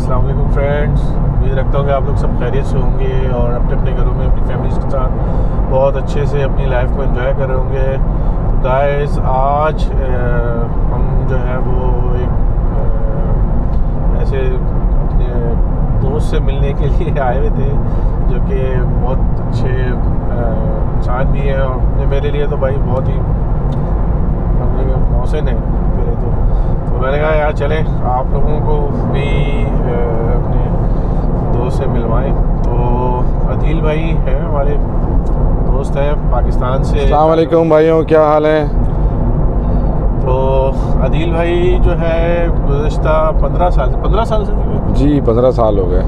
अस्सलाम वालेकुम फ्रेंड्स, उम्मीद रखता हूँ कि आप लोग सब खैरियत से होंगे और अपने अपने घरों में अपनी फैमिलीज़ के साथ बहुत अच्छे से अपनी लाइफ को एंजॉय कर रहे होंगे। तो गाइस, आज हम जो है वो एक ऐसे अपने दोस्त से मिलने के लिए आए हुए थे जो कि बहुत अच्छे इंसान भी हैं और मेरे लिए तो भाई बहुत ही मौसिन है मेरे तो मैंने कहा यार चलें आप लोगों को भी अपने दोस्त से मिलवाएं। तो अदील भाई हैं, हमारे दोस्त हैं पाकिस्तान से। अस्सलाम वालेकुम भाइयों, क्या हाल है? तो अदील भाई जो है गुज़श्ता 15 साल से जी 15 साल हो गए। तो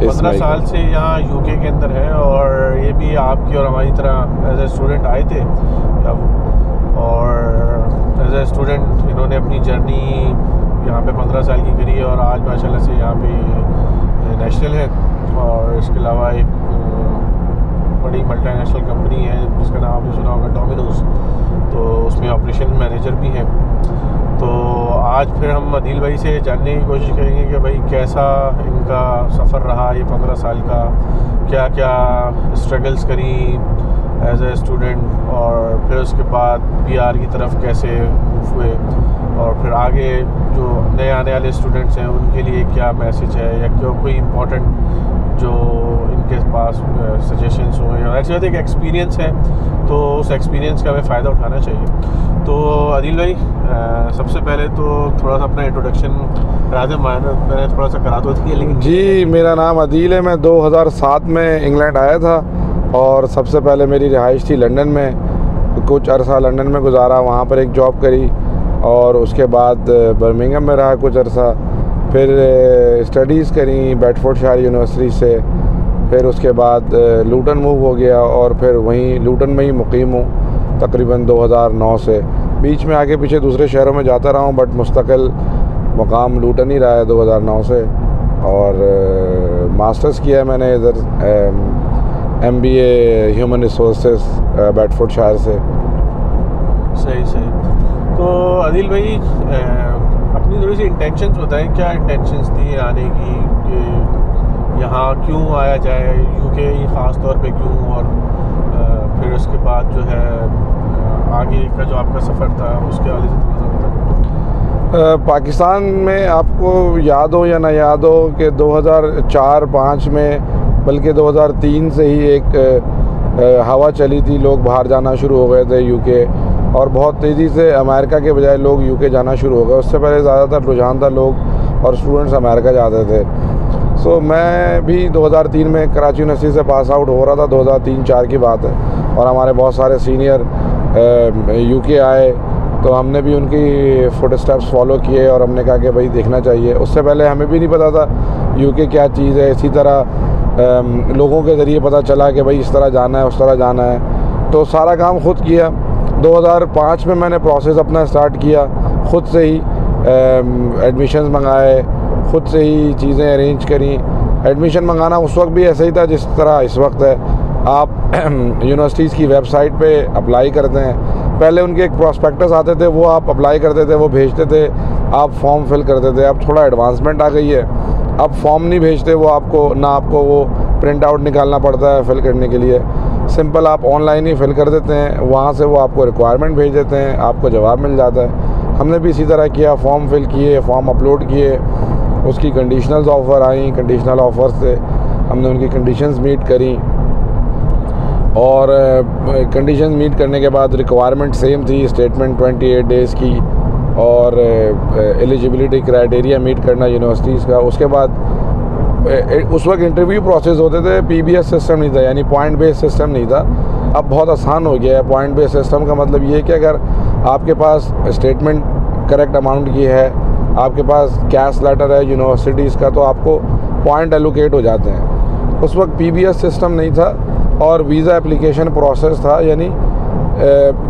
15 साल से यहाँ यूके के अंदर है और ये भी आपकी और हमारी तरह एज ए स्टूडेंट आए थे और एज ए स्टूडेंट इन्होंने अपनी जर्नी यहाँ पे 15 साल की करी है और आज माशाल्लाह से यहाँ पे नेशनल है। और इसके अलावा एक बड़ी मल्टीनेशनल कंपनी है जिसका नाम आपने सुना होगा, डोमिनोज, तो उसमें ऑपरेशन मैनेजर भी हैं। तो आज फिर हम अदील भाई से जानने की कोशिश करेंगे कि भाई कैसा इनका सफ़र रहा ये 15 साल का, क्या क्या स्ट्रगल्स करी एज ए स्टूडेंट और फिर उसके बाद PR की तरफ कैसे मूव हुए और फिर आगे जो नए आने वाले स्टूडेंट्स हैं उनके लिए क्या मैसेज है या क्यों कोई इम्पोर्टेंट जो इनके पास सजेशंस हो या ऐसे एक एक्सपीरियंस है तो उस एक्सपीरियंस का हमें फ़ायदा उठाना चाहिए। तो अदील भाई सबसे पहले तो थोड़ा सा अपना इंट्रोडक्शन करा दें। मैंने थोड़ा सा करा दो थी लेकिन जी, मेरा नाम अदील है। मैं 2007 में इंग्लैंड आया था और सबसे पहले मेरी रिहाइश थी लंदन में। कुछ अरसा लंदन में गुजारा, वहाँ पर एक जॉब करी और उसके बाद बर्मिंघम में रहा कुछ अरसा। फिर स्टडीज़ करी बेडफोर्डशायर यूनिवर्सिटी से। फिर उसके बाद लूटन मूव हो गया और फिर वहीं लूटन में ही मुकीम हूँ तकरीबन 2009 से। बीच में आगे पीछे दूसरे शहरों में जाता रहा हूँ बट मुस्तकिल मुकाम लूटन ही रहा है 2009 से। और मास्टर्स किया है मैंने इधर MBA ह्यूमन रिसोर्सेज बेडफोर्डशायर से। सही। तो अदील भाई अपनी थोड़ी सी इंटेंशंस बताएं, क्या इंटेंशंस थी आने की कि यहाँ क्यों आया जाए, यूके ख़ास तौर पे क्यों, और फिर उसके बाद जो है आगे का जो आपका सफ़र था उसके हवाले से थोड़ा सा पाकिस्तान में आपको याद हो या ना याद हो कि 2004-5 में बल्कि 2003 से ही एक हवा चली थी, लोग बाहर जाना शुरू हो गए थे यूके और बहुत तेज़ी से अमेरिका के बजाय लोग यूके जाना शुरू हो गए। उससे पहले ज़्यादातर रुझान था लोग और स्टूडेंट्स अमेरिका जाते थे। सो मैं भी 2003 में कराची यूनिवर्सिटी से पास आउट हो रहा था, 2003-4 की बात है। और हमारे बहुत सारे सीनियर यूके आए तो हमने भी उनकी फुट स्टेप्स फॉलो किए और हमने कहा कि भाई देखना चाहिए। उससे पहले हमें भी नहीं पता था यूके क्या चीज़ है। इसी तरह लोगों के ज़रिए पता चला कि भाई इस तरह जाना है उस तरह जाना है, तो सारा काम खुद किया। 2005 में मैंने प्रोसेस अपना स्टार्ट किया, ख़ुद से ही एडमिशन्स मंगाए, ख़ुद से ही चीज़ें अरेंज करी। एडमिशन मंगाना उस वक्त भी ऐसा ही था जिस तरह इस वक्त है। आप यूनिवर्सिटीज़ की वेबसाइट पे अप्लाई करते हैं, पहले उनके एक प्रोस्पेक्टस आते थे वो आप अप्लाई करते थे, वो भेजते थे, आप फॉर्म फिल करते थे। अब थोड़ा एडवांसमेंट आ गई है, अब फॉर्म नहीं भेजते वो आपको, ना आपको वो प्रिंट आउट निकालना पड़ता है फिल करने के लिए। सिंपल आप ऑनलाइन ही फिल कर देते हैं, वहाँ से वो आपको रिक्वायरमेंट भेज देते हैं, आपको जवाब मिल जाता है। हमने भी इसी तरह किया, फॉर्म फिल किए, फॉर्म अपलोड किए, उसकी कंडीशनल्स ऑफ़र आई, कंडीशनल ऑफ़र से हमने उनकी कंडीशंस मीट करी और कंडीशन मीट करने के बाद रिक्वायरमेंट सेम थी, स्टेटमेंट 28 डेज़ की और एलिजिबिलिटी क्राइटेरिया मीट करना यूनिवर्सिटीज़ का। उसके बाद उस वक्त इंटरव्यू प्रोसेस होते थे, PBS सिस्टम नहीं था, यानी पॉइंट बेस्ड सिस्टम नहीं था। अब बहुत आसान हो गया है। पॉइंट बेस्ड सिस्टम का मतलब ये है कि अगर आपके पास स्टेटमेंट करेक्ट अमाउंट की है, आपके पास कैश लेटर है यूनिवर्सिटीज़ का, तो आपको पॉइंट एलोकेट हो जाते हैं। उस वक्त PBS सिस्टम नहीं था और वीज़ा एप्लीकेशन प्रोसेस था, यानी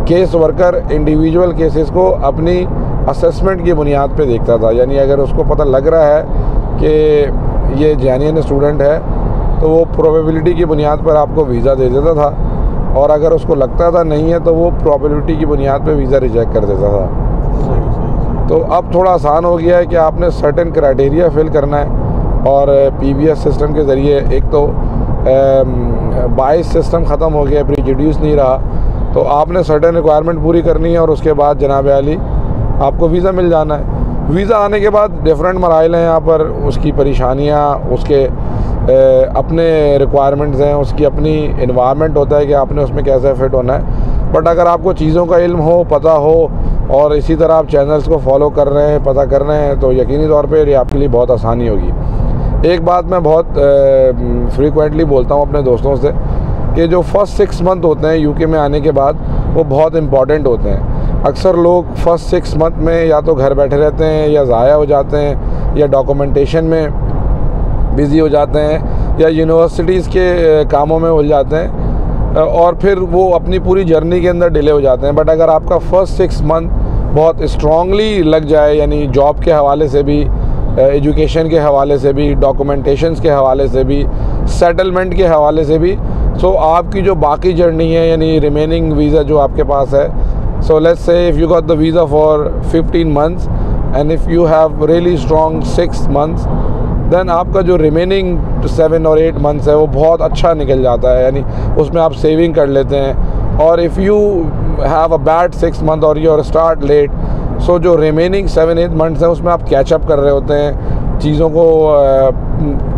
केस वर्कर इंडिविजुअल केसेस को अपनी असेसमेंट की बुनियाद पे देखता था। यानी अगर उसको पता लग रहा है कि ये जेन्युइन स्टूडेंट है तो वो प्रोबेबिलिटी की बुनियाद पर आपको वीज़ा दे देता था, और अगर उसको लगता था नहीं है तो वो प्रोबेबिलिटी की बुनियाद पे वीज़ा रिजेक्ट कर देता था। तो अब थोड़ा आसान हो गया है कि आपने सर्टेन क्राइटेरिया फिल करना है और PBS सिस्टम के ज़रिए एक तो बाइस सिस्टम ख़त्म हो गया, प्रीजुडियूस नहीं रहा, तो आपने सर्टेन रिक्वायरमेंट पूरी करनी है और उसके बाद जनाब आली आपको वीज़ा मिल जाना है। वीज़ा आने के बाद डिफरेंट मराइल हैं यहाँ पर, उसकी परेशानियाँ, उसके अपने रिक्वायरमेंट्स हैं, उसकी अपनी इन्वायरमेंट होता है कि आपने उसमें कैसे फ़िट होना है। बट अगर आपको चीज़ों का इल्म हो, पता हो और इसी तरह आप चैनल्स को फॉलो कर रहे हैं, पता कर रहे हैं, तो यकीनी तौर पे ये आपके लिए बहुत आसानी होगी। एक बात मैं बहुत फ्रीक्वेंटली बोलता हूँ अपने दोस्तों से कि जो फर्स्ट 6 मंथ होते हैं यूके में आने के बाद, वो बहुत इम्पॉर्टेंट होते हैं। अक्सर लोग फर्स्ट 6 मंथ में या तो घर बैठे रहते हैं, या ज़ाया हो जाते हैं, या डॉक्यूमेंटेशन में बिज़ी हो जाते हैं, या यूनिवर्सिटीज़ के कामों में उलझ जाते हैं, और फिर वो अपनी पूरी जर्नी के अंदर डिले हो जाते हैं। बट अगर आपका फर्स्ट 6 मंथ बहुत स्ट्रॉन्गली लग जाए, यानी जॉब के हवाले से भी, एजुकेशन के हवाले से भी, डॉक्यूमेंटेशंस के हवाले से भी, सेटलमेंट के हवाले से भी, सो आपकी जो बाकी जर्नी है, यानी रिमेनिंग वीज़ा जो आपके पास है, so let's say if you got the visa for 15 months and if you have really strong 6 months, then आपका जो रिमेनिंग 7 और 8 मंथ्स है वो बहुत अच्छा निकल जाता है, यानी उसमें आप सेविंग कर लेते हैं। और if you have a bad 6 month और यूर स्टार्ट लेट, सो जो रिमेनिंग 7-8 मंथ्स हैं उसमें आप कैचअप कर रहे होते हैं, चीज़ों को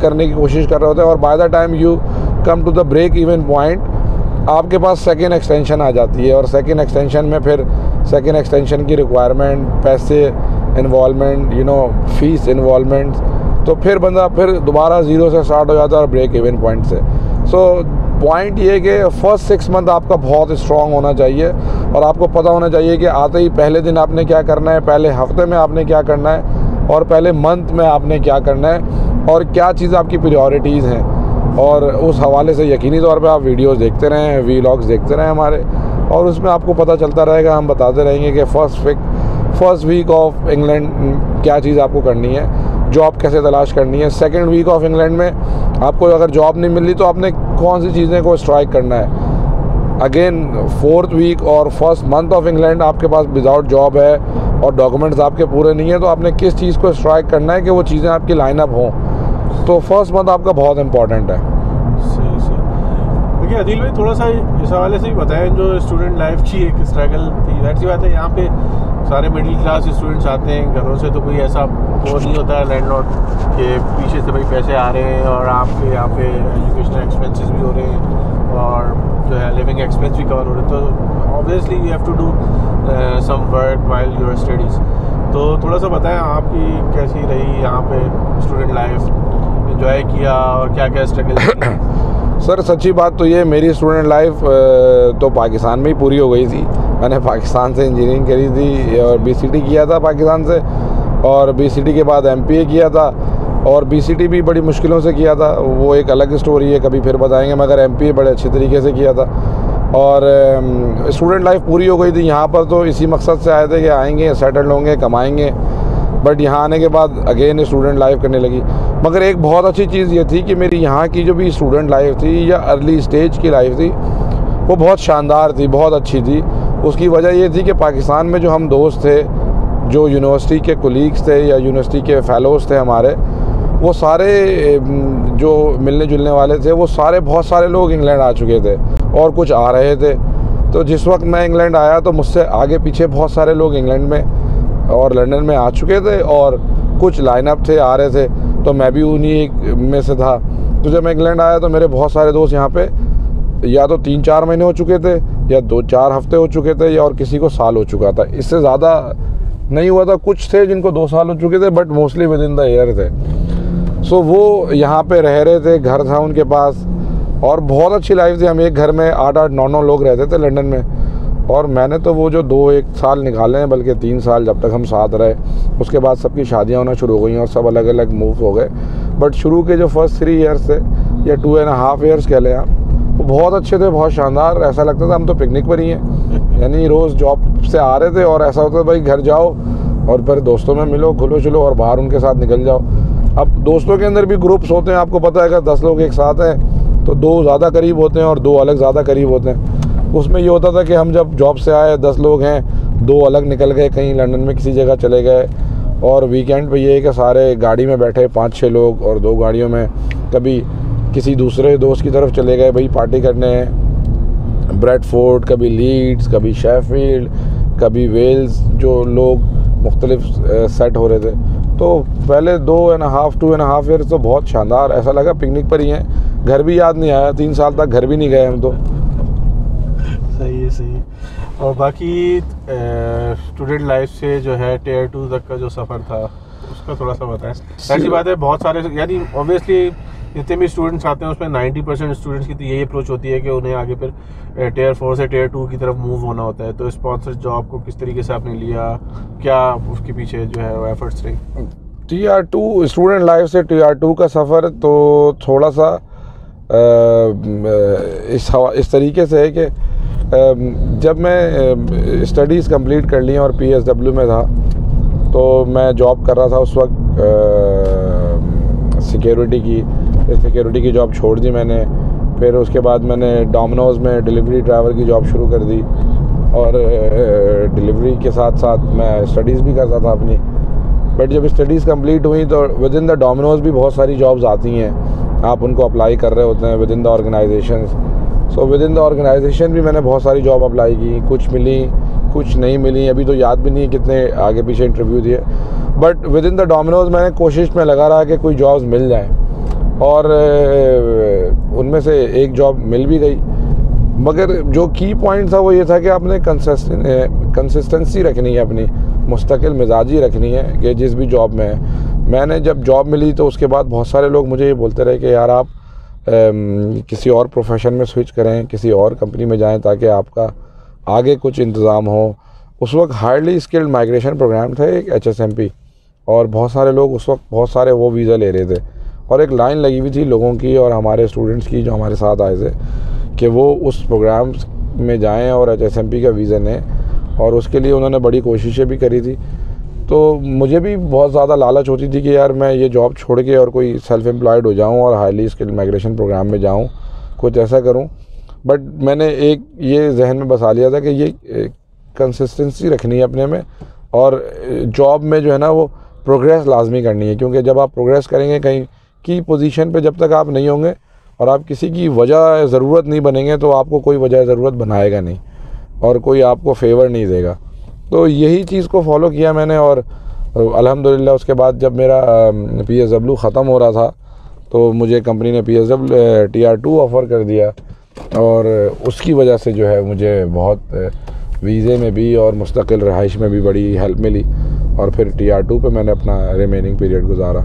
करने की कोशिश कर रहे होते हैं, और by the time you come to the break even point आपके पास सेकेंड एक्सटेंशन आ जाती है। और सेकेंड एक्सटेंशन में फिर सेकेंड एक्सटेंशन की रिक्वायरमेंट, पैसे इन्वॉल्वमेंट, फीस इन्वॉल्वमेंट, तो फिर बंदा फिर दोबारा ज़ीरो से स्टार्ट हो जाता है और ब्रेक इवन पॉइंट से। सो पॉइंट ये कि फर्स्ट 6 मंथ आपका बहुत स्ट्रॉन्ग होना चाहिए, और आपको पता होना चाहिए कि आते ही पहले दिन आपने क्या करना है, पहले हफ्ते में आपने क्या करना है, और पहले मंथ में आपने क्या करना है, और क्या चीज़ आपकी प्रायोरिटीज़ हैं। और उस हवाले से यकीनी तौर पे आप वीडियोस देखते रहें, वीलॉग्स देखते रहें हमारे, और उसमें आपको पता चलता रहेगा, हम बताते रहेंगे कि फर्स्ट वीक ऑफ इंग्लैंड क्या चीज़ आपको करनी है, जॉब कैसे तलाश करनी है। सेकंड वीक ऑफ इंग्लैंड में आपको अगर जॉब नहीं मिल रही तो आपने कौन सी चीज़ें को स्ट्राइक करना है। अगेन 4th वीक और फर्स्ट मंथ ऑफ इंग्लैंड आपके पास विदाउट जॉब है और डॉक्यूमेंट्स आपके पूरे नहीं है, तो आपने किस चीज़ को स्ट्राइक करना है कि वो चीज़ें आपकी लाइन अप हों। तो फर्स्ट मंथ आपका बहुत इंपॉर्टेंट है। सही सही। देखिए आदिल भाई, थोड़ा सा इस हवाले से भी बताएं, जो स्टूडेंट लाइफ की एक स्ट्रगल थी, दैट सी बात है, यहाँ पे सारे मिडिल क्लास स्टूडेंट्स आते हैं घरों से, तो कोई ऐसा वो नहीं होता है लैंडलॉर्ड के पीछे से भाई पैसे आ रहे हैं और आपके यहाँ पे एजुकेशनल एक्सपेंसेस भी हो रहे हैं और जो है लिविंग एक्सपेंस भी कवर हो रहे हैं, तो obviously you have to do some work while your studies. तो थोड़ा सा बताएं आपकी कैसी रही यहाँ पे स्टूडेंट लाइफ, एंजॉय किया और क्या क्या स्ट्रगल? सर सच्ची बात तो ये, मेरी स्टूडेंट लाइफ तो पाकिस्तान में ही पूरी हो गई थी। मैंने पाकिस्तान से इंजीनियरिंग करी थी और BCT किया था पाकिस्तान से, और BCT के बाद MPA किया था, और BCT भी बड़ी मुश्किलों से किया था, वो एक अलग स्टोरी है, कभी फिर बताएंगे, मगर MPA बड़े अच्छे तरीके से किया था। और स्टूडेंट लाइफ पूरी हो गई थी यहाँ पर, तो इसी मकसद से आए थे कि आएंगे, सेटल होंगे, कमाएंगे। बट यहाँ आने के बाद अगेन स्टूडेंट लाइफ करने लगी। मगर एक बहुत अच्छी चीज़ ये थी कि मेरी यहाँ की जो भी स्टूडेंट लाइफ थी या अर्ली स्टेज की लाइफ थी, वो बहुत शानदार थी, बहुत अच्छी थी। उसकी वजह ये थी कि पाकिस्तान में जो हम दोस्त थे, जो यूनिवर्सिटी के कोलीग्स थे या यूनिवर्सिटी के फ़ेलोज़ थे हमारे, वो सारे जो मिलने जुलने वाले थे, वो सारे बहुत सारे लोग इंग्लैंड आ चुके थे और कुछ आ रहे थे। तो जिस वक्त मैं इंग्लैंड आया तो मुझसे आगे पीछे बहुत सारे लोग इंग्लैंड में और लंदन में आ चुके थे, और कुछ लाइनअप थे, आ रहे थे, तो मैं भी उन्हीं में से था। तो जब मैं इंग्लैंड आया तो मेरे बहुत सारे दोस्त यहाँ पे या तो 3-4 महीने हो चुके थे, या 2-4 हफ्ते हो चुके थे, या और किसी को साल हो चुका था। इससे ज़्यादा नहीं हुआ था। कुछ थे जिनको 2 साल हो चुके थे, but mostly with in the year थे। सो वो यहाँ पे रह रहे थे, घर था उनके पास, और बहुत अच्छी लाइफ थी। हम एक घर में 8-8, 9-9 लोग रहते थे लंदन में, और मैंने तो वो जो 2-1 साल निकाले हैं, बल्कि 3 साल जब तक हम साथ रहे। उसके बाद सबकी शादियाँ होना शुरू हो गई और सब अलग अलग मूव हो गए। बट शुरू के जो फर्स्ट 3 ईयर्स थे या 2.5 ईयर्स कह लें आप, वो बहुत अच्छे थे, बहुत शानदार। ऐसा लगता था हम तो पिकनिक पर ही हैं, यानी रोज़ जॉब से आ रहे थे और ऐसा होता था भाई घर जाओ और फिर दोस्तों में मिलो, घुलो चलो और बाहर उनके साथ निकल जाओ। अब दोस्तों के अंदर भी ग्रुप्स होते हैं, आपको पता है, अगर 10 लोग एक साथ हैं तो 2 ज़्यादा करीब होते हैं और 2 अलग ज़्यादा करीब होते हैं। उसमें ये होता था कि हम जब जॉब से आए 10 लोग हैं, 2 अलग निकल गए, कहीं लंदन में किसी जगह चले गए, और वीकेंड पे ये है कि सारे गाड़ी में बैठे 5-6 लोग और 2 गाड़ियों में कभी किसी दूसरे दोस्त की तरफ चले गए भाई पार्टी करने, ब्रेडफोर्ड, कभी लीड्स, कभी शेफील्ड, कभी वेल्स, जो लोग मुख्तलिफ सेट हो रहे थे। तो पहले 2.5 ईयर्स तो बहुत शानदार, ऐसा लगा पिकनिक पर ही हैं। घर भी याद नहीं आया, 3 साल तक घर भी नहीं गए हम तो। सही है, सही है। और बाकी स्टूडेंट लाइफ से जो है Tier 2 तक का जो सफ़र था उसका थोड़ा सा बताएं। ऐसी बात है बहुत सारे, यानी ऑब्वियसली जितने भी स्टूडेंट्स आते हैं उसमें 90% स्टूडेंट्स की तो यही अप्रोच होती है कि उन्हें आगे फिर Tier 4 से Tier 2 की तरफ मूव होना होता है। तो स्पॉन्सर जॉब को किस तरीके से आपने लिया, क्या उसके पीछे जो है वो एफर्ट्स रही? Tier 2 स्टूडेंट लाइफ से Tier 2 का सफ़र तो थोड़ा सा इस तरीके से है कि जब मैं स्टडीज़ कंप्लीट कर ली और PSW में था तो मैं जॉब कर रहा था उस वक्त सिक्योरिटी की जॉब छोड़ दी मैंने। फिर उसके बाद मैंने डोमिनोज़ में डिलीवरी ड्राइवर की जॉब शुरू कर दी और डिलीवरी के साथ साथ मैं स्टडीज़ भी करता था अपनी। बट जब स्टडीज़ कंप्लीट हुई तो विद इन द डोमिनोज़ भी बहुत सारी जॉब्स आती हैं, आप उनको अप्लाई कर रहे होते हैं within the organization. So within the organization भी मैंने बहुत सारी जॉब अप्लाई की, कुछ मिली कुछ नहीं मिली, अभी तो याद भी नहीं कितने आगे पीछे इंटरव्यू दिए। But with in the Domino's मैंने कोशिश में लगा रहा कि कोई जॉब्स मिल जाएं और उनमें से एक जॉब मिल भी गई। मगर जो की पॉइंट था वो ये था कि आपने कंसिस्टेंसी रखनी है, अपनी मुस्तकिल मिजाजी रखनी है कि जिस भी जॉब में है। मैंने जब जॉब मिली तो उसके बाद बहुत सारे लोग मुझे ये बोलते रहे कि यार आप किसी और प्रोफेशन में स्विच करें, किसी और कंपनी में जाएं ताकि आपका आगे कुछ इंतज़ाम हो। उस वक्त हार्डली स्किल्ड माइग्रेशन प्रोग्राम था एक HSMP, और बहुत सारे लोग उस वक्त बहुत सारे वो वीज़ा ले रहे थे और एक लाइन लगी हुई थी लोगों की और हमारे स्टूडेंट्स की जो हमारे साथ आए थे कि वो उस प्रोग्राम में जाएं और HSMP का वीज़ा लें, और उसके लिए उन्होंने बड़ी कोशिशें भी करी थी। तो मुझे भी बहुत ज़्यादा लालच होती थी कि यार मैं ये जॉब छोड़ के और कोई सेल्फ़ एम्प्लॉयड हो जाऊं और हाईली स्किल्ड माइग्रेशन प्रोग्राम में जाऊं, कुछ ऐसा करूं। बट मैंने एक ये जहन में बसा लिया था कि ये कंसिस्टेंसी रखनी है अपने में, और जॉब में जो है ना वो प्रोग्रेस लाजमी करनी है, क्योंकि जब आप प्रोग्रेस करेंगे कहीं की पोजीशन पे जब तक आप नहीं होंगे और आप किसी की वजह ज़रूरत नहीं बनेंगे तो आपको कोई वजह ज़रूरत बनाएगा नहीं और कोई आपको फेवर नहीं देगा। तो यही चीज़ को फॉलो किया मैंने, और अल्हम्दुलिल्लाह उसके बाद जब मेरा PSW ख़त्म हो रहा था तो मुझे कंपनी ने Tier 2 ऑफ़र कर दिया, और उसकी वजह से जो है मुझे बहुत वीज़े में भी और मुस्तकिल रहाइश में भी बड़ी हेल्प मिली, और फिर Tier 2 पे मैंने अपना रिमेनिंग पीरियड गुजारा।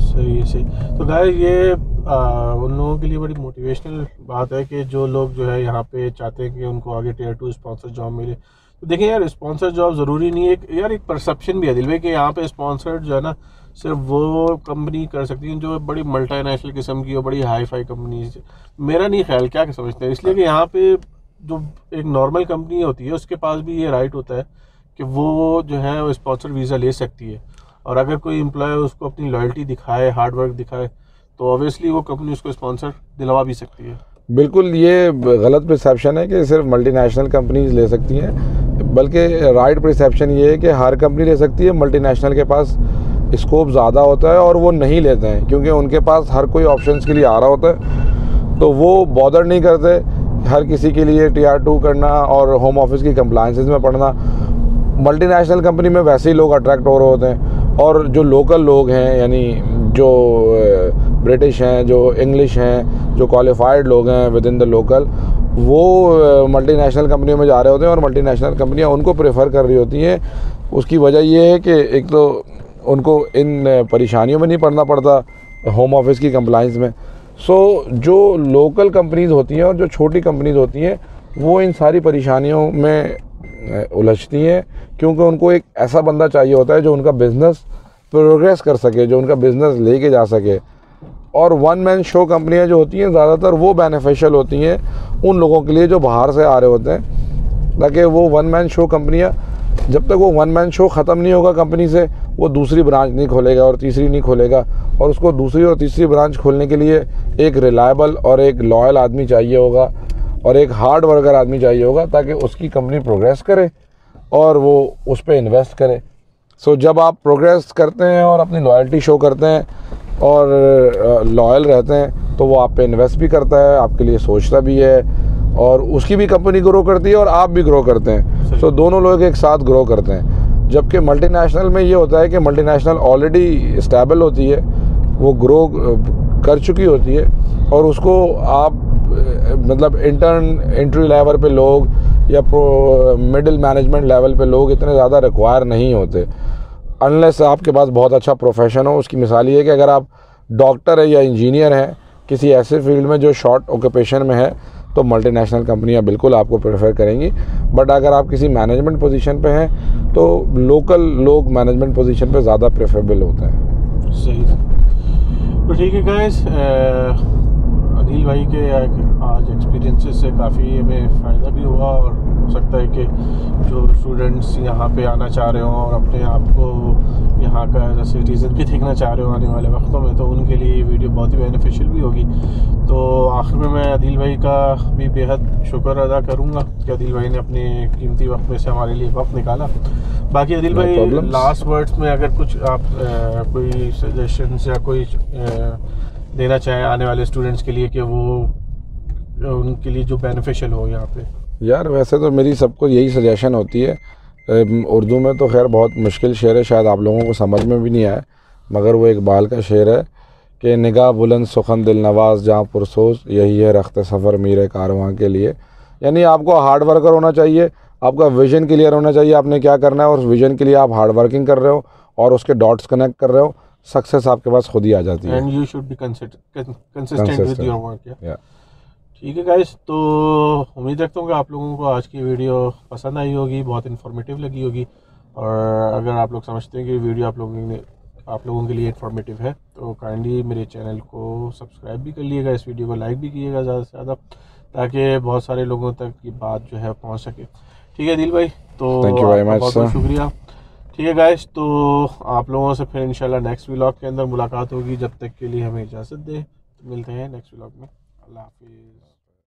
सही सही। तो गाइस ये उन लोगों के लिए बड़ी मोटिवेशनल बात है कि जो लोग जो है यहाँ पे चाहते हैं कि उनको आगे Tier 2 स्पॉन्सर जॉब मिले। तो देखिए यार, स्पॉन्सर जॉब ज़रूरी नहीं है, एक परसेप्शन भी है दिल में कि यहाँ पे स्पॉन्सर जो है ना सिर्फ वो कंपनी कर सकती है जो बड़ी मल्टीनेशनल किस्म की और बड़ी हाई फाई कंपनीज। मेरा नहीं ख्याल, क्या समझते हैं, इसलिए कि यहाँ पे जो एक नॉर्मल कंपनी होती है उसके पास भी ये राइट होता है कि वो जो है वो स्पॉन्सर वीज़ा ले सकती है, और अगर कोई एम्प्लॉय उसको अपनी लॉयल्टी दिखाए, हार्ड वर्क दिखाए, तो ऑब्वियसली वो कंपनी उसको स्पॉन्सर दिलवा भी सकती है। बिल्कुल, ये गलत परसेप्शन है कि सिर्फ मल्टीनेशनल कंपनीज ले सकती हैं, बल्कि राइट परसेप्शन ये है कि हर कंपनी ले सकती है। मल्टीनेशनल के पास स्कोप ज़्यादा होता है और वो नहीं लेते हैं क्योंकि उनके पास हर कोई ऑप्शंस के लिए आ रहा होता है, तो वो बॉदर नहीं करते हर किसी के लिए Tier 2 करना और होम ऑफिस की कंप्लायंसेस में पढ़ना। मल्टीनेशनल कंपनी में वैसे ही लोग अट्रैक्ट हो रहे होते हैं, और जो लोकल लोग हैं, यानी जो ब्रिटिश हैं, जो इंग्लिश हैं, जो क्वालिफाइड लोग हैं विद इन द लोकल, वो मल्टीनेशनल कंपनियों में जा रहे होते हैं और मल्टीनेशनल कंपनियां उनको प्रेफर कर रही होती हैं। उसकी वजह ये है कि एक तो उनको इन परेशानियों में नहीं पड़ना पड़ता होम ऑफिस की कंप्लाइंस में। सो जो लोकल कंपनीज़ होती हैं और जो छोटी कंपनीज़ होती हैं वो इन सारी परेशानियों में उलझती हैं, क्योंकि उनको एक ऐसा बंदा चाहिए होता है जो उनका बिज़नेस प्रोग्रेस कर सके, जो उनका बिज़नेस लेके जा सके। और वन मैन शो कंपनियां जो होती हैं ज़्यादातर वो बेनिफिशियल होती हैं उन लोगों के लिए जो बाहर से आ रहे होते हैं, ताकि वो वन मैन शो कंपनियां, जब तक वो वन मैन शो ख़त्म नहीं होगा कंपनी से, वो दूसरी ब्रांच नहीं खोलेगा और तीसरी नहीं खोलेगा, और उसको दूसरी और तीसरी ब्रांच खोलने के लिए एक रिलायबल और एक लॉयल आदमी चाहिए होगा और एक हार्ड वर्कर आदमी चाहिए होगा ताकि उसकी कंपनी प्रोग्रेस करे और वो उस पर इन्वेस्ट करे। सो जब आप प्रोग्रेस करते हैं और अपनी लॉयल्टी शो करते हैं और लॉयल रहते हैं तो वो आप पे इन्वेस्ट भी करता है, आपके लिए सोचता भी है, और उसकी भी कंपनी ग्रो करती है और आप भी ग्रो करते हैं। सो दोनों लोग एक साथ ग्रो करते हैं। जबकि मल्टीनेशनल में ये होता है कि मल्टीनेशनल ऑलरेडी स्टेबल होती है, वो ग्रो कर चुकी होती है, और उसको आप मतलब एंट्री लेवल पे लोग या मिडिल मैनेजमेंट लेवल पे लोग इतने ज़्यादा रिक्वायर नहीं होते अनलेस आपके पास बहुत अच्छा प्रोफेशन हो। उसकी मिसाल ये है कि अगर आप डॉक्टर है या इंजीनियर हैं किसी ऐसे फील्ड में जो शॉर्ट ऑक्यूपेशन में है तो मल्टीनेशनल कंपनियां बिल्कुल आपको प्रेफर करेंगी। बट अगर आप किसी मैनेजमेंट पोजीशन पे हैं तो लोकल लोग मैनेजमेंट पोजीशन पे ज़्यादा प्रेफरेबल होते हैं। सही। तो ठीक है गाइस, अदील भाई के आज एक्सपीरियंसेस से काफ़ी हमें फ़ायदा भी हुआ, और हो सकता है कि जो स्टूडेंट्स यहाँ पे आना चाह रहे हों और अपने आप को यहाँ का एज अ सिटीज़न भी देखना चाह रहे हो आने वाले वक्तों में, तो उनके लिए ये वीडियो बहुत ही बेनिफिशियल भी होगी। तो आखिर में मैं अदील भाई का भी बेहद शुक्र अदा करूँगा कि अदील भाई ने अपने कीमती वक्त में से हमारे लिए वक्त निकाला। बाकी अदील भाई लास्ट वर्ड्स में अगर कुछ आप कोई सजेशंस या कोई देना चाहें आने वाले स्टूडेंट्स के लिए कि वो उनके लिए जो बेनिफिशियल हो यहाँ पे। यार वैसे तो मेरी सबको यही सजेशन होती है, उर्दू में तो खैर बहुत मुश्किल शेर है, शायद आप लोगों को समझ में भी नहीं आया, मगर वो इकबाल का शेर है कि निगाह बुलंद सुखन दिल नवाज जहाँ पुरसोस यही है रख्त सफ़र मीर कारवां के लिए। यानी आपको हार्ड वर्कर होना चाहिए, आपका विज़न क्लियर होना चाहिए आपने क्या करना है, और उस विज़न के लिए आप हार्ड वर्किंग कर रहे हो और उसके डॉट्स कनेक्ट कर रहे हो, सक्सेस आपके पास खुद ही आ जाती है। And you should be consistent with your work. ठीक है गाइस, तो उम्मीद रखता हूँ कि आप लोगों को आज की वीडियो पसंद आई होगी, बहुत इन्फॉर्मेटिव लगी होगी, और अगर आप लोग समझते हैं कि वीडियो आप लोगों के लिए इन्फॉर्मेटिव है तो काइंडली मेरे चैनल को सब्सक्राइब भी कर लीजिएगा, इस वीडियो को लाइक भी कीजिएगा ज़्यादा से ज़्यादा, ताकि बहुत सारे लोगों तक ये बात जो है पहुँच सके। ठीक है दिल भाई, तो बहुत बहुत शुक्रिया। ठीक है गाइस, तो आप लोगों से फिर इंशाल्लाह नेक्स्ट व्लॉग के अंदर मुलाकात होगी। जब तक के लिए हमें इजाज़त दें, तो मिलते हैं नेक्स्ट व्लॉग में। अल्लाह हाफिज़।